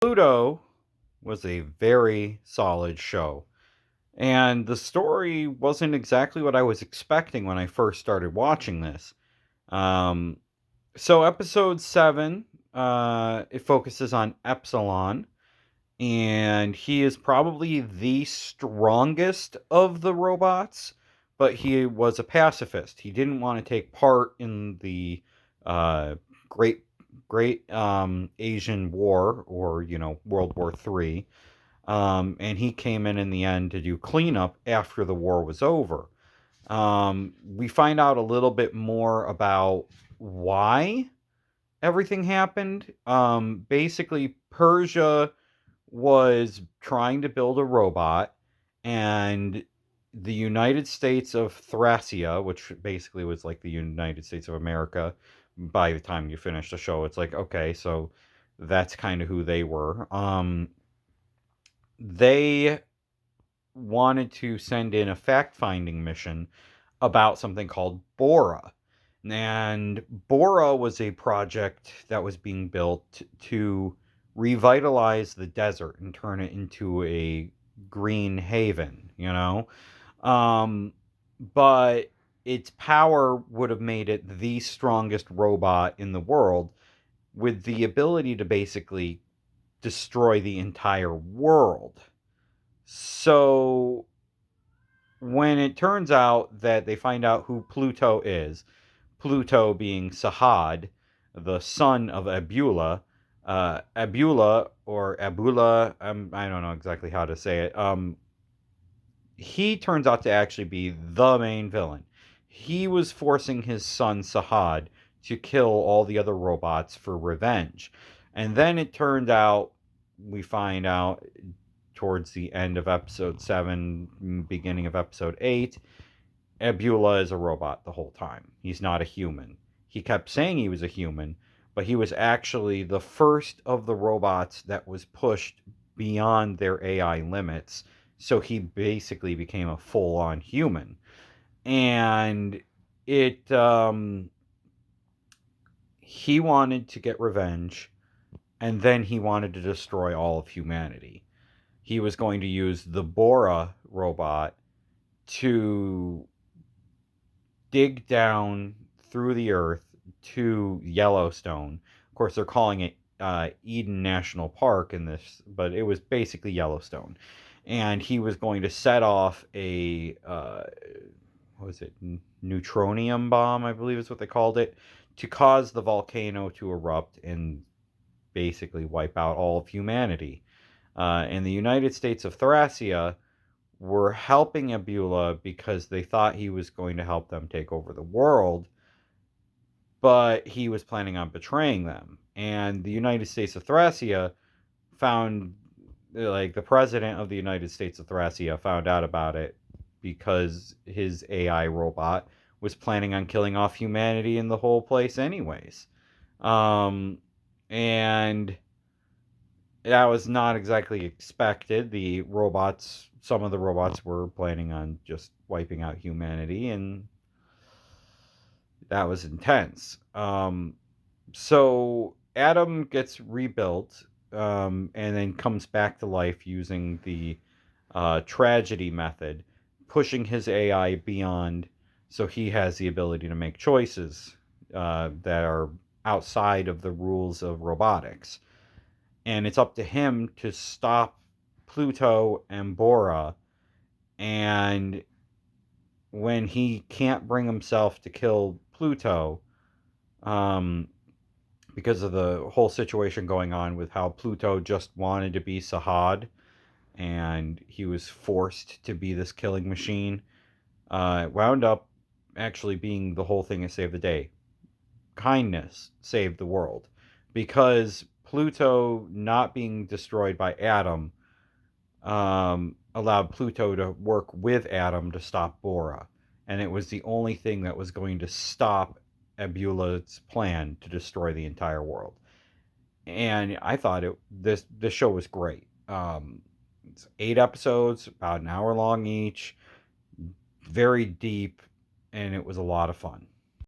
Pluto was a very solid show. And the story wasn't exactly what I was expecting when I first started watching this. Um, so, episode 7, it focuses on Epsilon, and he is probably the strongest of the robots, but he was a pacifist. He didn't want to take part in the uh, great Asian War, or World War III. And he came in the end to do cleanup after the war was over. We find out a little bit more about why everything happened. Basically, Persia was trying to build a robot, and the United States of Thracia, which basically was like the United States of America, by the time you finish the show, it's like, okay, so that's kind of who they were. They wanted to send in a fact finding mission about something called Bora. And Bora was a project that was being built to revitalize the desert and turn it into a green haven. Um, but its power would have made it the strongest robot in the world, with the ability to basically destroy the entire world. So when it turns out that they find out who Pluto is, Pluto being Sahad, the son of Abula, Abula or Abula, I don't know exactly how to say it. He turns out to actually be the main villain. He was forcing his son Sahad to kill all the other robots for revenge. And then it turned out, we find out towards the end of episode 7, beginning of episode 8, Abula is a robot the whole time. He's not a human. He kept saying he was a human, but he was actually the first of the robots that was pushed beyond their AI limits. So he basically became a full on human. And it, he wanted to get revenge, and then he wanted to destroy all of humanity. He was going to use the Bora robot to dig down through the earth to Yellowstone. Of course, they're calling it Eden National Park in this, but it was basically Yellowstone. And he was going to set off a what was it, neutronium bomb, I believe is what they called it, to cause the volcano to erupt and basically wipe out all of humanity. In the United States of Thracia, were helping Abula because they thought he was going to help them take over the world, but he was planning on betraying them. And the United States of Thracia found, like, the president of the United States of Thracia found out about it because his AI robot was planning on killing off humanity in the whole place, anyways. Um, and that was not exactly expected. Some of the robots were planning on just wiping out humanity, and that was intense. So Adam gets rebuilt, and then comes back to life using the tragedy method, pushing his AI beyond, so he has the ability to make choices that are outside of the rules of robotics, and it's up to him to stop Pluto and Bora. And when he can't bring himself to kill Pluto, um, because of the whole situation going on with how Pluto just wanted to be Sahad, and he was forced to be this killing machine, wound up actually being the whole thing that saved the day. Kindness saved the world, because Pluto not being destroyed by Adam allowed Pluto to work with Adam to stop Bora. And it was the only thing that was going to stop Abula's plan to destroy the entire world. And I thought this show was great. It's 8 episodes, about an hour long each, very deep, and it was a lot of fun.